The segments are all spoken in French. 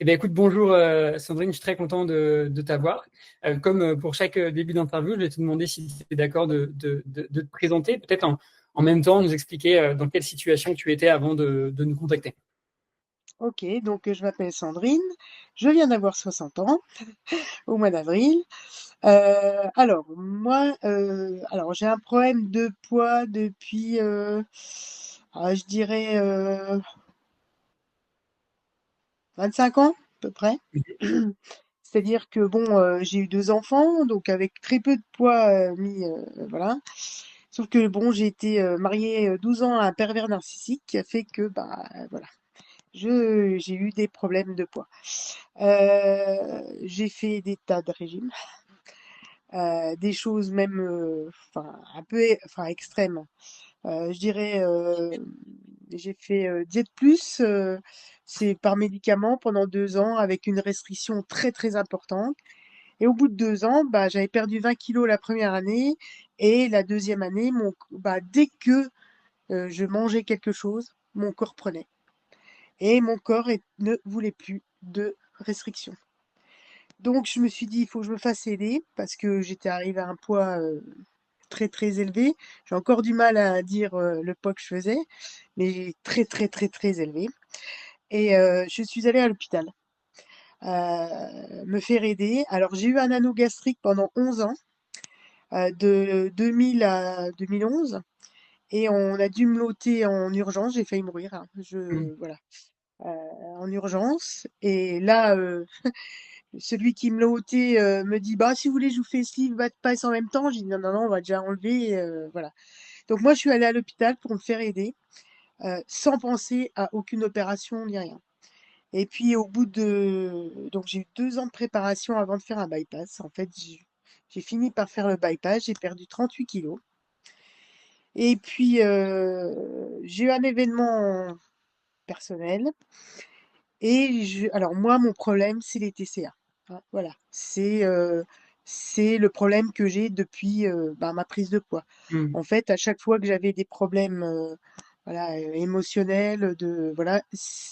Eh bien, écoute, bonjour Sandrine, je suis très content de t'avoir. Comme pour chaque début d'interview, je vais te demander si tu es d'accord de te présenter, peut-être en même temps nous expliquer dans quelle situation tu étais avant de nous contacter. Ok, donc je m'appelle Sandrine, je viens d'avoir 60 ans au mois d'avril. Alors, moi, j'ai un problème de poids depuis, je dirais, 25 ans, à peu près. C'est-à-dire que, bon, j'ai eu deux enfants, donc avec très peu de poids mis, voilà. Sauf que, bon, j'ai été mariée 12 ans à un pervers narcissique qui a fait que, bah, voilà, j'ai eu des problèmes de poids. J'ai fait des tas de régimes, des choses même, enfin un peu, enfin extrêmes. Je dirais, j'ai fait Diète Plus, c'est par médicament pendant 2 ans avec une restriction très très importante. Et au bout de 2 ans, bah, j'avais perdu 20 kilos la première année et la deuxième année, bah, dès que je mangeais quelque chose, mon corps prenait. Et mon corps ne voulait plus de restriction. Donc je me suis dit: «Il faut que je me fasse aider» parce que j'étais arrivée à un poids, très, très élevé. J'ai encore du mal à dire, le poids que je faisais, mais très, très, très, très élevé et je suis allée à l'hôpital, me faire aider. Alors j'ai eu un anneau gastrique pendant 11 ans, de 2000 à 2011 et on a dû me l'ôter en urgence. J'ai failli mourir, hein. Mm. Voilà, heu, en urgence et là, celui qui me l'a ôté, me dit: «Bah, si vous voulez, je vous fais sleeve bypass en même temps». J'ai dit: «Non, non, non, on va déjà enlever, voilà». Donc moi, je suis allée à l'hôpital pour me faire aider, sans penser à aucune opération ni rien. Et puis au bout de donc j'ai eu 2 ans de préparation avant de faire un bypass. En fait, j'ai fini par faire le bypass, j'ai perdu 38 kilos. Et puis, j'ai eu un événement personnel et alors moi, mon problème, c'est les TCA, hein, voilà. C'est le problème que j'ai depuis, bah, ma prise de poids. Mm. En fait, à chaque fois que j'avais des problèmes, voilà, émotionnels, voilà,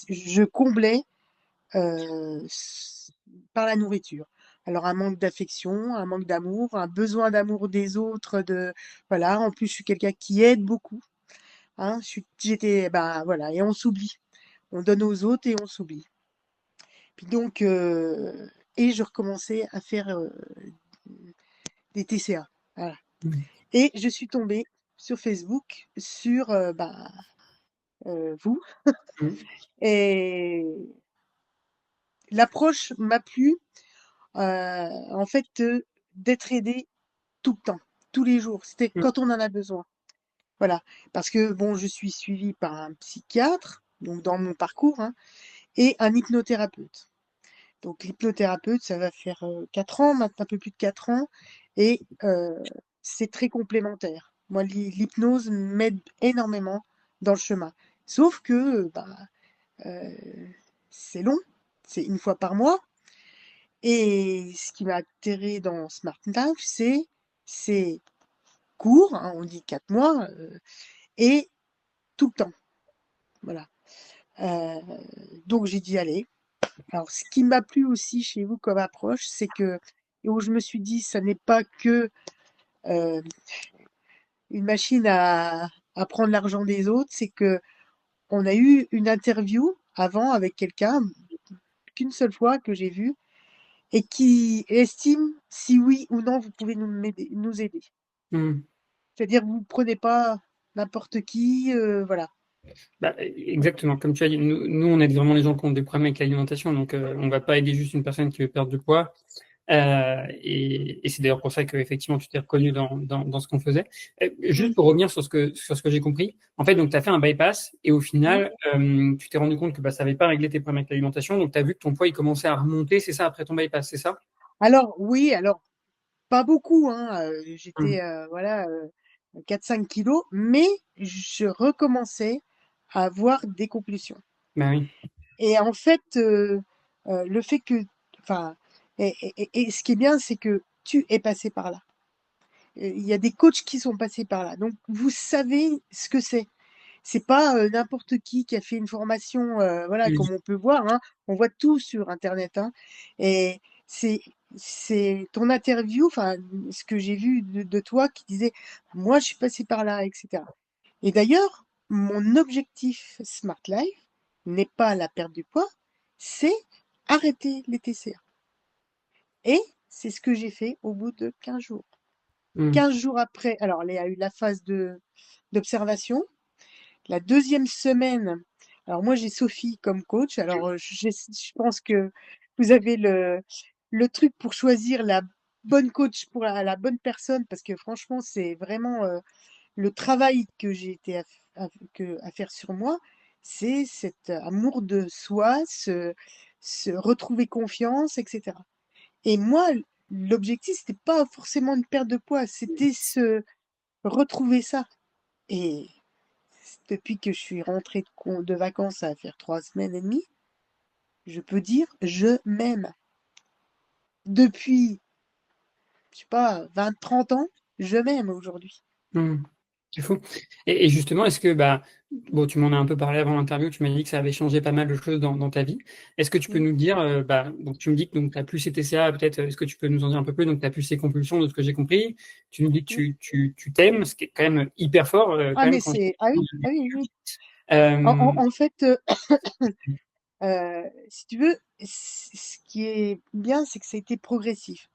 je comblais, par la nourriture. Alors un manque d'affection, un manque d'amour, un besoin d'amour des autres, voilà. En plus, je suis quelqu'un qui aide beaucoup, hein. J'étais, bah, voilà, et on s'oublie. On donne aux autres et on s'oublie. Puis donc, et je recommençais à faire des TCA. Voilà. Mm. Et je suis tombée sur Facebook sur bah, vous. Mm. Et l'approche m'a plu, en fait, d'être aidée tout le temps, tous les jours. C'était Mm. quand on en a besoin. Voilà. Parce que, bon, je suis suivie par un psychiatre, donc dans mon parcours, hein, et un hypnothérapeute. Donc l'hypnothérapeute, ça va faire 4 ans, maintenant un peu plus de 4 ans, et c'est très complémentaire. Moi, l'hypnose m'aide énormément dans le chemin. Sauf que, bah, c'est long, c'est une fois par mois. Et ce qui m'a atterré dans Smart Life, c'est court, hein, on dit 4 mois, et tout le temps. Voilà. Euh, donc j'ai dit allez. Alors, ce qui m'a plu aussi chez vous comme approche, c'est que, et où je me suis dit, ça n'est pas que euh, une machine à prendre l'argent des autres, c'est que on a eu une interview avant avec quelqu'un, qu'une seule fois que j'ai vu, et qui estime si oui ou non vous pouvez nous aider. Mm. C'est-à-dire, vous ne prenez pas n'importe qui, voilà. Bah, exactement, comme tu as dit, nous, on aide vraiment les gens qui ont des problèmes avec l'alimentation, donc on va pas aider juste une personne qui veut perdre du poids. Et c'est d'ailleurs pour ça que effectivement tu t'es reconnu dans ce qu'on faisait. Mm. Juste pour revenir sur ce que j'ai compris, en fait, donc tu as fait un bypass et au Mm. final, tu t'es rendu compte que bah, ça n'avait pas réglé tes problèmes avec l'alimentation, donc tu as vu que ton poids il commençait à remonter, c'est ça, après ton bypass, c'est ça? Alors, oui, alors, pas beaucoup, hein, Hum. j'étais, voilà, 4-5 kilos, mais je recommençais à avoir des compulsions. Ben oui. Et en fait, le fait que, enfin, et ce qui est bien, c'est que tu es passé par là. Il y a des coachs qui sont passés par là, donc vous savez ce que c'est. c'est pas n'importe qui a fait une formation, voilà, Mm. comme on peut voir, hein. On voit tout sur Internet, hein. Et c'est, c'est ton interview, enfin, ce que j'ai vu de toi qui disait, moi, je suis passé par là, etc. Et d'ailleurs, mon objectif Smart Life n'est pas la perte du poids, c'est arrêter les TCA. Et c'est ce que j'ai fait au bout de 15 jours. Mm. 15 jours après, alors il y a eu la phase d'observation. La deuxième semaine, alors moi j'ai Sophie comme coach, alors je pense que vous avez le truc pour choisir la bonne coach pour la bonne personne, parce que franchement c'est vraiment le travail que j'ai été à faire sur moi, c'est cet amour de soi, se retrouver confiance, etc. Et moi, l'objectif, c'était pas forcément une perte de poids, c'était se retrouver ça. Et depuis que je suis rentrée de vacances, ça va faire 3 semaines et demie, je peux dire je m'aime. Depuis, je sais pas, 20, 30 ans, je m'aime aujourd'hui. Mm. C'est fou. Et justement, est-ce que, bah, bon, tu m'en as un peu parlé avant l'interview, tu m'as dit que ça avait changé pas mal de choses dans ta vie. Est-ce que tu peux Mm. nous dire, bah, donc tu me dis que tu n'as plus ces TCA, peut-être, est-ce que tu peux nous en dire un peu plus? Donc, tu n'as plus ces compulsions, de ce que j'ai compris. Tu nous dis que Mm. tu t'aimes, ce qui est quand même hyper fort, Ah, quand même, mais quand c'est. Ah oui, ah oui, oui. euh, En fait, si tu veux, ce qui est bien, c'est que ça a été progressif.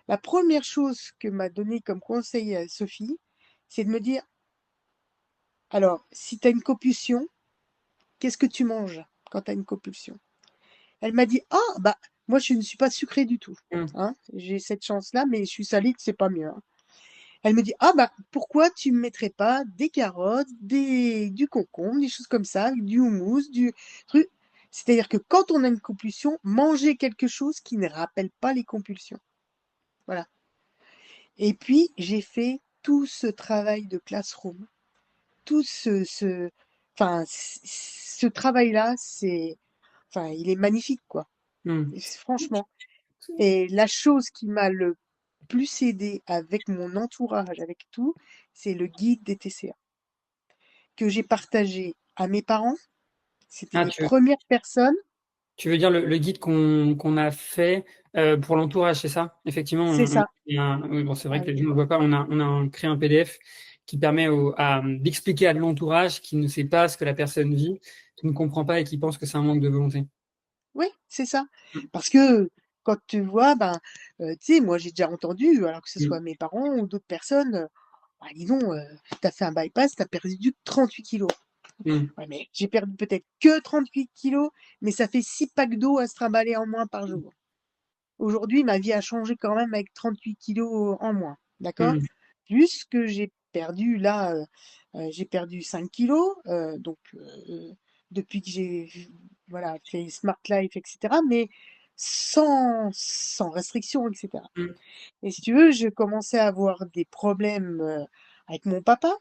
La première chose que m'a donné comme conseil Sophie, c'est de me dire, alors, si tu as une compulsion, qu'est-ce que tu manges quand tu as une compulsion? Elle m'a dit, ah, bah, moi, je ne suis pas sucrée du tout. mm, Hein. J'ai cette chance-là, mais je suis salée, c'est pas mieux. Hein. Elle me dit, ah, bah, pourquoi tu ne mettrais pas des carottes, du concombre, des choses comme ça, du houmous, du truc. C'est-à-dire que quand on a une compulsion, manger quelque chose qui ne rappelle pas les compulsions. Voilà. Et puis, j'ai fait tout ce travail de classroom, tout enfin, ce travail-là, enfin, il est magnifique, quoi. mm. Franchement. Et la chose qui m'a le plus aidé avec mon entourage, avec tout, c'est le guide des TCA que j'ai partagé à mes parents. C'était Ah, les premières personnes. tu veux dire le guide qu'on a fait pour l'entourage, c'est ça? Effectivement, C'est ça. oui, bon, c'est vrai Ah que oui. les gens ne le voient pas, créé un PDF qui permet d'expliquer à l'entourage qui ne sait pas ce que la personne vit, qui ne comprend pas et qui pense que c'est un manque de volonté. Oui, c'est ça. Parce que quand tu vois, ben, tu sais, moi j'ai déjà entendu, alors que ce soit Mm. mes parents ou d'autres personnes, bah, dis donc, tu as fait un bypass, tu as perdu 38 kilos. Mm. Ouais, mais j'ai perdu peut-être que 38 kilos, mais ça fait 6 packs d'eau à se trimballer en moins par jour. Aujourd'hui, ma vie a changé quand même avec 38 kilos en moins, d'accord? Mm. Plus que j'ai perdu là, j'ai perdu 5 kilos, donc depuis que j'ai voilà, fait Smart Life, etc., mais sans restriction, etc. Mm. Et si tu veux, je commençais à avoir des problèmes avec mon papa,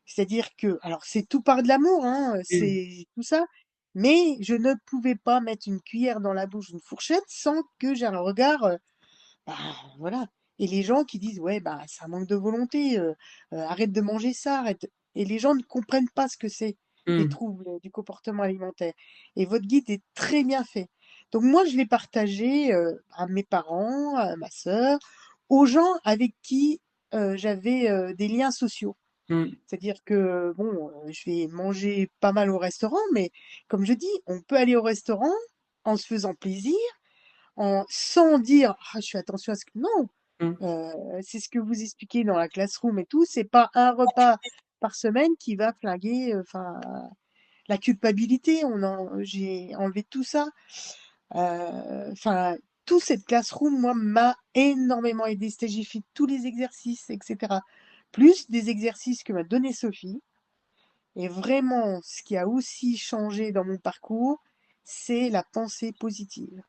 c'est-à-dire que, alors c'est tout par de l'amour, hein, Mm. c'est tout ça, mais je ne pouvais pas mettre une cuillère dans la bouche d'une fourchette sans que j'ai un regard, bah, voilà. Et les gens qui disent, ouais, bah, c'est un manque de volonté, arrête de manger ça, arrête. Et les gens ne comprennent pas ce que c'est, les Mm. troubles du comportement alimentaire. Et votre guide est très bien fait. Donc moi, je l'ai partagé à mes parents, à ma sœur, aux gens avec qui j'avais des liens sociaux. Mm. C'est-à-dire que, bon, je vais manger pas mal au restaurant, mais comme je dis, on peut aller au restaurant en se faisant plaisir, sans dire: «Ah, je fais attention à ce que» non, Mm. c'est ce que vous expliquez dans la classroom et tout, c'est pas un repas par semaine qui va flinguer, enfin, la culpabilité, j'ai enlevé tout ça. Enfin, tout cette classroom, moi, m'a énormément aidé. C'est j'ai fait tous les exercices, etc. Plus des exercices que m'a donné Sophie. Et vraiment, ce qui a aussi changé dans mon parcours, c'est la pensée positive.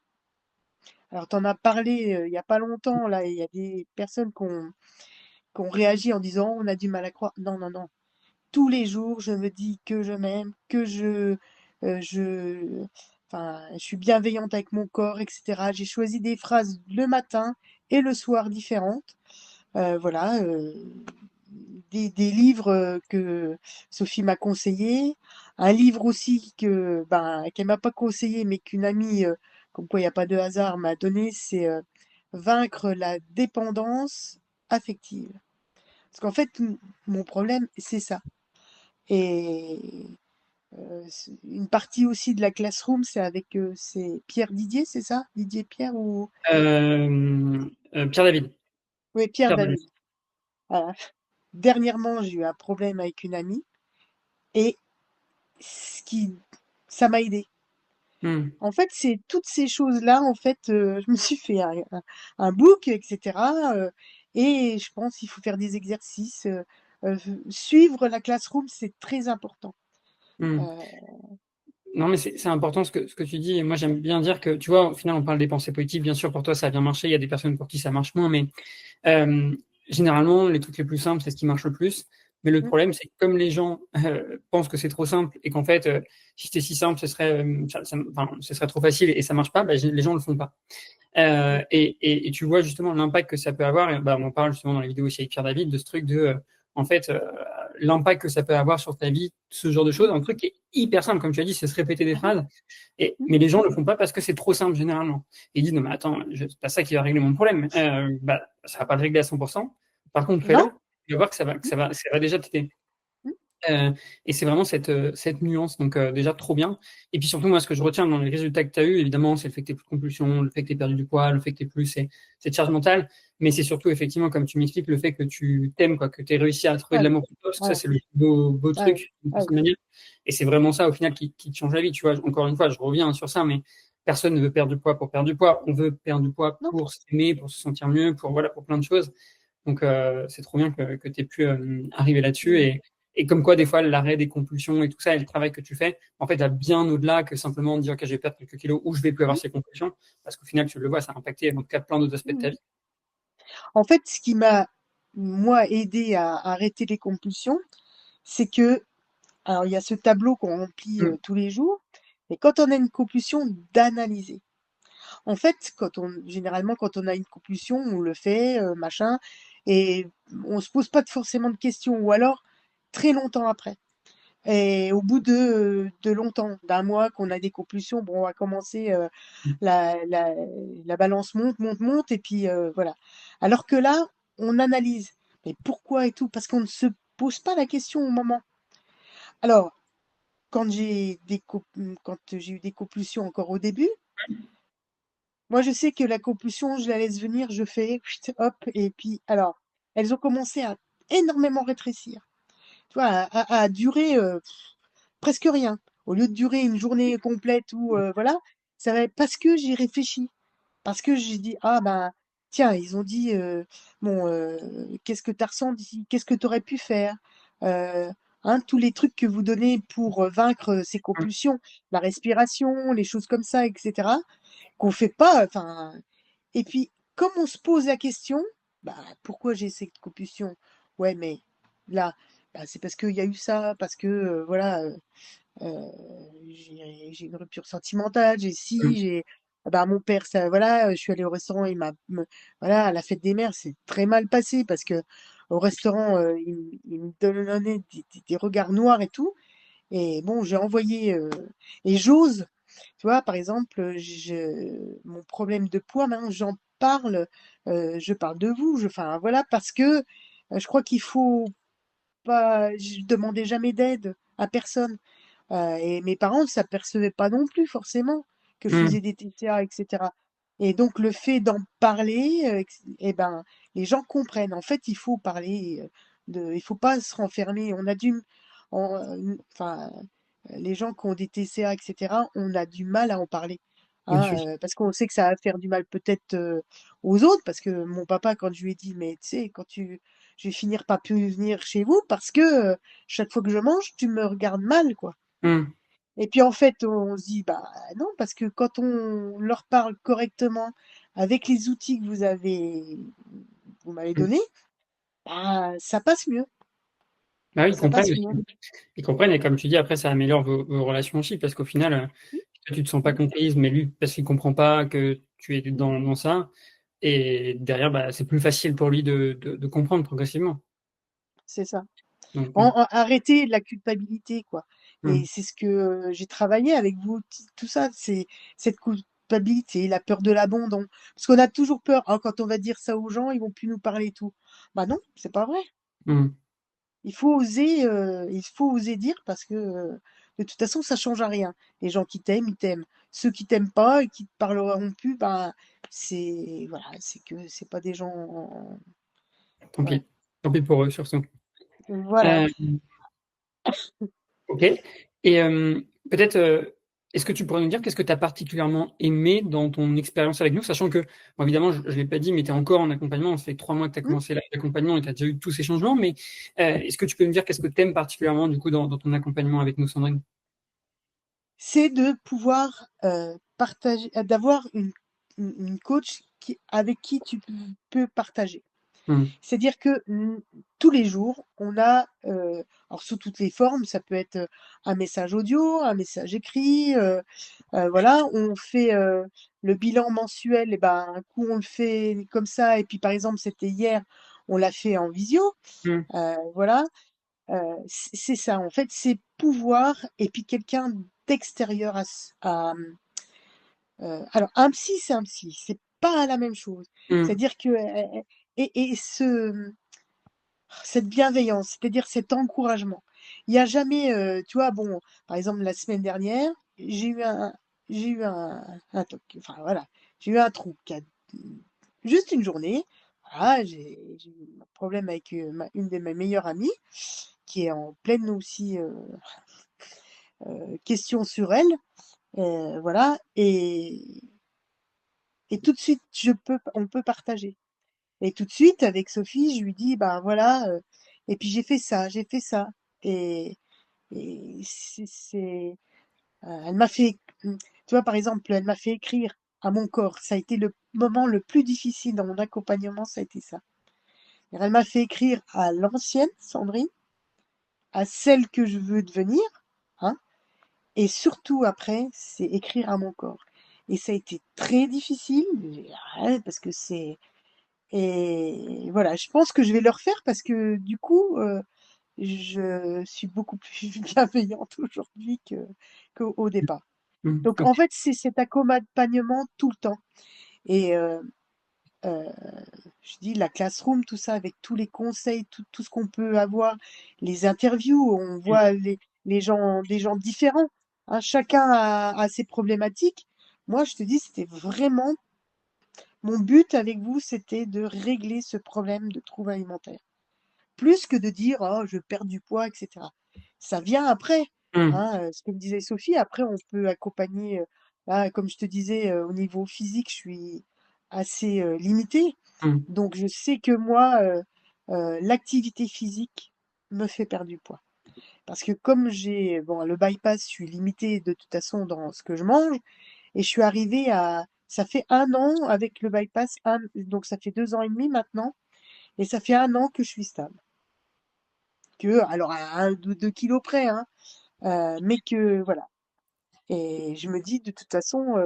Alors, tu en as parlé il n'y a pas longtemps, là, il y a des personnes qui ont réagi en disant on a du mal à croire. Non, non, non. Tous les jours, je me dis que je m'aime, que je, enfin, je suis bienveillante avec mon corps, etc. J'ai choisi des phrases le matin et le soir différentes. Voilà, des livres que Sophie m'a conseillé, un livre aussi qu'elle m'a pas conseillé, mais qu'une amie, comme quoi il n'y a pas de hasard, m'a donné, c'est Vaincre la dépendance affective. Parce qu'en fait, mon problème, c'est ça. Et une partie aussi de la classroom, c'est avec c'est Pierre Didier, c'est ça? Didier Pierre ou Pierre David. oui, Pierre Pierre David. David. Voilà. Dernièrement, j'ai eu un problème avec une amie et ce qui ça m'a aidé. Hmm. En fait, c'est toutes ces choses-là, en fait, je me suis fait un book, etc. Et je pense qu'il faut faire des exercices. Euh, Suivre la classroom, c'est très important. Hmm. Euh, Non, mais c'est important ce que tu dis. Et moi, j'aime bien dire que, tu vois, au final, on parle des pensées positives. Bien sûr, pour toi, ça a bien marché. Il y a des personnes pour qui ça marche moins. Mais généralement, les trucs les plus simples, c'est ce qui marche le plus. Mais le mm, problème, c'est que comme les gens pensent que c'est trop simple et qu'en fait, si c'était si simple, enfin, ce serait trop facile et ça marche pas, bah, les gens le font pas. mm, Et tu vois justement l'impact que ça peut avoir. Et, bah, on en parle justement dans les vidéos aussi avec Pierre David de ce truc en fait, l'impact que ça peut avoir sur ta vie, ce genre de choses. mm, Un truc qui est hyper simple, comme tu as dit, c'est se répéter des mhm, phrases. mm. Mais les gens le font pas parce que c'est trop simple généralement. Et ils disent non mais attends, c'est pas ça qui va régler mon problème. Bah, ça va pas le régler à 100%. Par contre, Non? fais-le. Tu vas voir que Mm, ça va déjà t'aider. mm, Euh, et c'est vraiment cette nuance, donc déjà trop bien. Et puis surtout, moi, ce que je retiens dans les résultats que tu as eu, évidemment, c'est le fait que tu plus de compulsion, le fait que tu perdu du poids, le fait que tu plus cette charge mentale, mais c'est surtout, effectivement, comme tu m'expliques, le fait que tu t'aimes, quoi, que tu aies réussi à trouver de ouais, l'amour pour toi, parce que ça, ouais, c'est le beau ouais, truc, d'une ouais. certaine manière. Et c'est vraiment ça, au final, qui te change la vie. Tu vois, encore une fois, je reviens sur ça, mais personne ne veut perdre du poids pour perdre du poids. On veut perdre du poids Non, pour s'aimer, pour se sentir mieux, voilà, pour plein de choses. Donc, c'est trop bien que tu aies pu arriver là-dessus. mm, Et comme quoi, des fois, l'arrêt des compulsions et tout ça, et le travail que tu fais, en fait, va bien au-delà que simplement dire que je vais perdre quelques kilos ou je vais plus avoir mm, ces compulsions. Parce qu'au final, tu le vois, ça a impacté, en tout cas, plein d'autres aspects de ta mm. vie. En fait, ce qui m'a, moi, aidé à arrêter les compulsions, c'est que, alors il y a ce tableau qu'on remplit Mm. tous les jours, mais quand on a une compulsion, d'analyser. En fait, généralement, quand on a une compulsion, on le fait, machin, et on se pose pas forcément de questions, ou alors très longtemps après. Et au bout de longtemps, d'un mois qu'on a des compulsions, bon, on va commencer, la, la, la balance monte, monte, monte, et puis voilà. Alors que là, on analyse. Mais pourquoi et tout? Parce qu'on ne se pose pas la question au moment. Alors, quand j'ai eu des compulsions encore au début, moi, je sais que la compulsion, je la laisse venir, je fais chut, hop, et puis alors, elles ont commencé à énormément rétrécir, tu vois, à durer presque rien. Au lieu de durer une journée complète ou voilà, ça va parce que j'ai réfléchi, parce que j'ai dit ah ben tiens, ils ont dit bon qu'est-ce que tu as ressenti, qu'est-ce que tu aurais pu faire, euh, hein, tous les trucs que vous donnez pour vaincre ces Mm. compulsions, la respiration, les choses comme ça, etc. Qu'on fait pas, enfin. Et puis, comme on se pose la question, bah, pourquoi j'ai cette compulsion? Ouais, mais là, bah, c'est parce qu'il y a eu ça, parce que, voilà, euh, j'ai une rupture sentimentale, j'ai Mm. ci, j'ai. Ah bah, mon père, ça, voilà, je suis allée au restaurant, voilà, à la fête des mères, c'est très mal passé parce que au restaurant, il me donnait des regards noirs et tout. Et bon, j'ai envoyé, et j'ose, tu vois, par exemple, mon problème de poids, maintenant, j'en parle, je parle de vous, enfin, voilà, parce que je crois qu'il faut pas, je demandais jamais d'aide à personne. Et mes parents ne s'apercevaient pas non plus, forcément, que je Mm. faisais des TCA, etc. Et donc, le fait d'en parler, eh ben, les gens comprennent. En fait, il faut parler, il faut pas se renfermer. Enfin, les gens qui ont des TCA, etc., on a du mal à en parler. Bien Hein, sûr. parce qu'on sait que ça va faire du mal peut-être aux autres, parce que mon papa, quand je lui ai dit, mais tu sais, je vais finir par plus venir chez vous, parce que chaque fois que je mange, tu me regardes mal, quoi. Mm. Et puis en fait, on se dit, bah non, parce que quand on leur parle correctement, avec les outils que vous m'avez Mm. donnés, bah, ça passe mieux. Bah oui, ils Ça comprennent passe aussi. mieux. Ils comprennent, et comme tu dis, après, ça améliore vos relations aussi, parce qu'au final, toi, tu te sens pas comprise, mais lui, parce qu'il comprend pas que tu es dans ça. Et derrière, bah, c'est plus facile pour lui de comprendre progressivement. c'est ça. Donc, Arrêter la culpabilité, quoi. Et mm, c'est ce que j'ai travaillé avec vous, tout ça, c'est cette culpabilité, la peur de l'abandon. Parce qu'on a toujours peur, ah, quand on va dire ça aux gens, ils vont plus nous parler et tout. Bah non, c'est pas vrai. mm. Il faut oser dire parce que de toute façon, ça change à rien. Les gens qui t'aiment, ils t'aiment. Ceux qui t'aiment pas et qui te parleront plus, bah c'est voilà, c'est que c'est pas des gens. Tant Ouais. pis. Tant pis pour eux, surtout. Voilà. Euh, ok. Et peut-être, est-ce que tu pourrais nous dire qu'est-ce que tu as particulièrement aimé dans ton expérience avec nous, sachant que, bon, évidemment, je ne l'ai pas dit, mais tu es encore en accompagnement. Ça fait 3 mois que tu as Hmm. commencé l'accompagnement et tu as déjà eu tous ces changements. Mais est-ce que tu peux me dire qu'est-ce que tu aimes particulièrement, du coup, dans ton accompagnement avec nous, Sandrine? C'est de pouvoir partager, d'avoir une coach avec qui tu peux partager. Hmm, C'est-à-dire que tous les jours, on a, alors sous toutes les formes, ça peut être un message audio, un message écrit, voilà, on fait le bilan mensuel, et ben un coup on le fait comme ça, et puis par exemple c'était hier, on l'a fait en visio, hmm, voilà, c'est ça en fait, c'est pouvoir, et puis quelqu'un d'extérieur alors un psy c'est un psy, c'est pas la même chose. hmm, C'est-à-dire que et cette bienveillance, c'est-à-dire cet encouragement. Il n'y a jamais, tu vois, bon, par exemple, la semaine dernière, j'ai eu un toc, enfin voilà, j'ai eu un trou, juste une journée. Voilà, j'ai eu un problème avec une de mes meilleures amies, qui est en pleine aussi question sur elle, voilà, et tout de suite, on peut partager. Et tout de suite, avec Sophie, je lui dis, ben voilà, et puis j'ai fait ça. Et, et elle m'a fait, tu vois, par exemple, elle m'a fait écrire à mon corps. Ça a été le moment le plus difficile dans mon accompagnement, ça a été ça. Elle m'a fait écrire à l'ancienne Sandrine, à celle que je veux devenir, hein, et surtout après, c'est écrire à mon corps. Et ça a été très difficile, ouais, parce que c'est, et voilà, je pense que je vais le refaire parce que du coup, je suis beaucoup plus bienveillante aujourd'hui qu'au départ. hmm. Donc Ok. en fait, c'est cet accompagnement tout le temps. Et euh, je dis la classroom, tout ça, avec tous les conseils, tout ce qu'on peut avoir, les interviews, on voit les gens, des gens différents, hein, chacun a ses problématiques. Moi, je te dis, c'était vraiment mon but avec vous, c'était de régler ce problème de trouble alimentaire. Plus que de dire: «Oh, je perds du poids» et cetera. Ça vient après, Hmm, hein, ce que me disait Sophie. Après, on peut accompagner, là, comme je te disais, au niveau physique, je suis assez, limitée. hmm. Donc je sais que moi, l'activité physique me fait perdre du poids. Parce que comme j'ai bon, le bypass, je suis limitée de toute façon dans ce que je mange, et je suis arrivée à ça fait 1 an avec le bypass, donc ça fait 2 ans et demi maintenant, et ça fait 1 an que je suis stable. Alors à 1 ou 2 kilos près, hein, mais que voilà. Et je me dis de toute façon,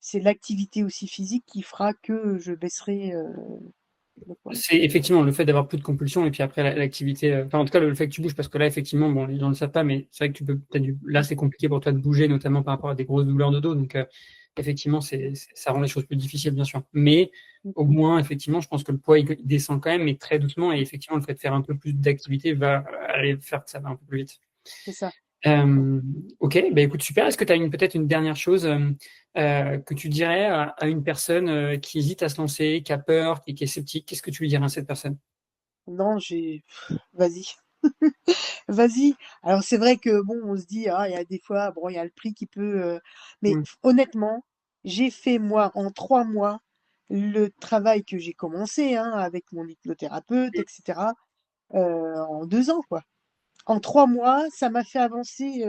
c'est l'activité aussi physique qui fera que je baisserai, le poids. C'est effectivement le fait d'avoir plus de compulsions et puis après l'activité, enfin en tout cas le fait que tu bouges parce que là effectivement bon les gens ne le savent pas mais c'est vrai que tu peux peut-être là c'est compliqué pour toi de bouger notamment par rapport à des grosses douleurs de dos donc effectivement ça rend les choses plus difficiles bien sûr mais Mmh, au moins effectivement je pense que le poids il descend quand même mais très doucement et effectivement le fait de faire un peu plus d'activité va aller faire que ça va un peu plus vite. c'est ça. Euh, ok, bah écoute, super. Est-ce que tu as peut-être une dernière chose que tu dirais à une personne qui hésite à se lancer, qui a peur, qui est sceptique? Qu'est-ce que tu lui dirais à cette personne? Non, vas-y, vas-y. Alors c'est vrai que bon, on se dit: «Ah, il y a des fois, bon, il y a le prix qui peut», mais Mm, honnêtement, j'ai fait moi en 3 mois le travail que j'ai commencé, hein, avec mon hypnothérapeute et cetera, en 2 ans, quoi. En 3 mois, ça m'a fait avancer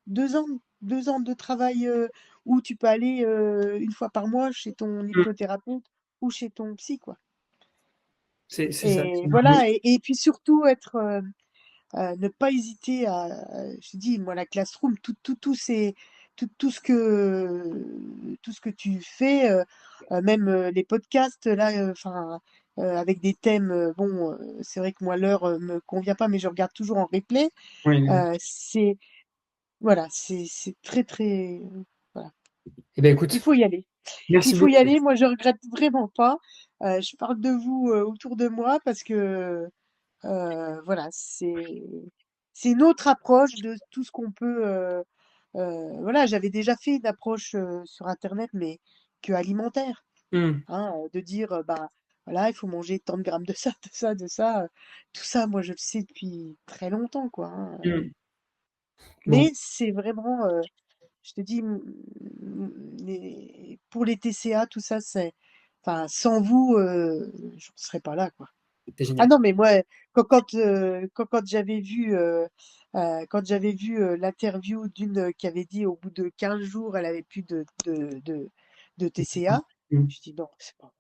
2 ans, 2 ans de travail où tu peux aller 1 fois par mois chez ton mm. hypnothérapeute ou chez ton psy, quoi. C'est ça. Et voilà, et puis surtout ne pas hésiter je te dis, moi, la classroom, tout ce que tu fais, même les podcasts, là, enfin, avec des thèmes. Bon, c'est vrai que moi l'heure me convient pas, mais je regarde toujours en replay. Oui. C'est voilà, c'est très très. Voilà. Eh bien, Il écoute, faut y aller. Il merci faut y beaucoup. aller. Moi, je regrette vraiment pas. Je parle de vous autour de moi parce que voilà, c'est une autre approche de tout ce qu'on peut. Voilà, j'avais déjà fait une approche sur Internet, mais que alimentaire, Hmm, hein, de dire bah voilà, il faut manger tant de grammes de ça, de ça, de ça. Tout ça, moi, je le sais depuis très longtemps, quoi, hein. hmm. Bon, Mais c'est vraiment, je te dis, pour les TCA, tout ça, c'est, enfin, sans vous, je ne serais pas là, quoi. c'est Ah génial. non, mais moi, quand j'avais vu l'interview d'une qui avait dit au bout de 15 jours, elle avait plus de TCA, Hmm. je dis non, c'est pas vrai.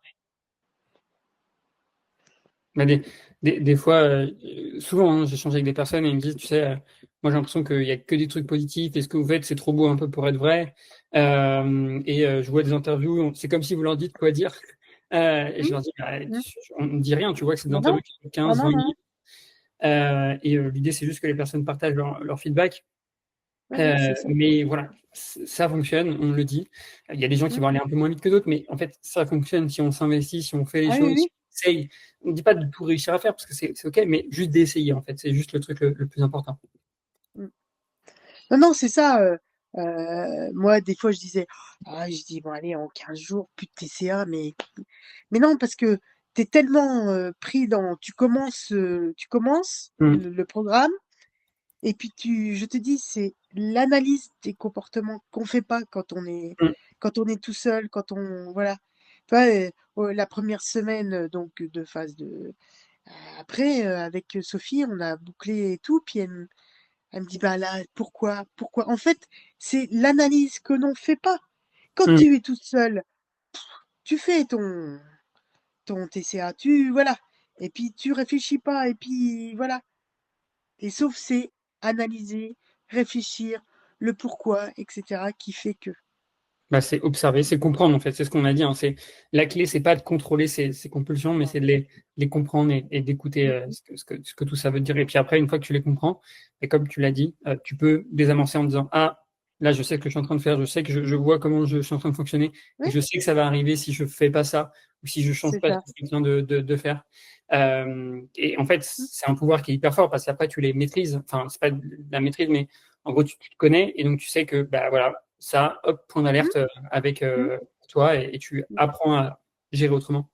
Mais des fois, souvent, hein, j'échange avec des personnes et ils me disent, tu sais, moi j'ai l'impression qu'il n'y a que des trucs positifs et ce que vous faites, c'est trop beau un peu pour être vrai. Je vois des interviews, c'est comme si vous leur dites quoi dire. Et je Hum, leur dis, bah, hum. on ne dit rien, tu vois que c'est des Mais non, interviews qui font ah 15, non, 20 non, minutes. L'idée, c'est juste que les personnes partagent leur feedback. ouais, ouais, c'est ça. Mais voilà, ça fonctionne, on le dit. Il y a des gens qui Hum. vont aller un peu moins vite que d'autres, mais en fait, ça fonctionne si on s'investit, si on fait les Ah oui, choses, si oui. on essaye. On ne dit pas de tout réussir à faire parce que c'est OK, mais juste d'essayer, en fait. C'est juste le truc le plus important. Hum. Non, non, c'est ça. Moi, des fois, je disais, ah, je dis, bon, allez, en 15 jours, plus de TCA, mais non, parce que tu es tellement pris dans, tu commences Mm, le programme, et puis je te dis, c'est l'analyse des comportements qu'on fait pas mm. quand on est tout seul, voilà. Tu vois, la première semaine, donc, de phase de, après, avec Sophie, on a bouclé et tout, puis elle me dit, bah là, pourquoi? En fait, c'est l'analyse que l'on fait pas. Quand Mm. tu es toute seule, tu fais ton TCA, voilà. Et puis tu réfléchis pas, et puis voilà. Et sauf c'est analyser, réfléchir, le pourquoi, etc., qui fait que. Bah, c'est observer, c'est comprendre, en fait. C'est ce qu'on a dit, hein. La clé, c'est pas de contrôler ces compulsions, mais Non. c'est de les comprendre et d'écouter Mm, ce que tout ça veut dire. Et puis après, une fois que tu les comprends, et comme tu l'as dit, tu peux désamorcer en disant, ah, là, je sais ce que je suis en train de faire, je sais que je vois comment je suis en train de fonctionner, et oui, je sais que ça va arriver si je fais pas ça, ou si je change c'est pas ce ça. que je suis en train de faire. Et en fait, Mm, c'est un pouvoir qui est hyper fort parce qu'après, tu les maîtrises. Enfin, c'est pas de la maîtrise, mais en gros, tu te connais, et donc tu sais que, bah voilà, ça, hop, point mm, d'alerte avec mm, toi et tu mm. apprends à gérer autrement.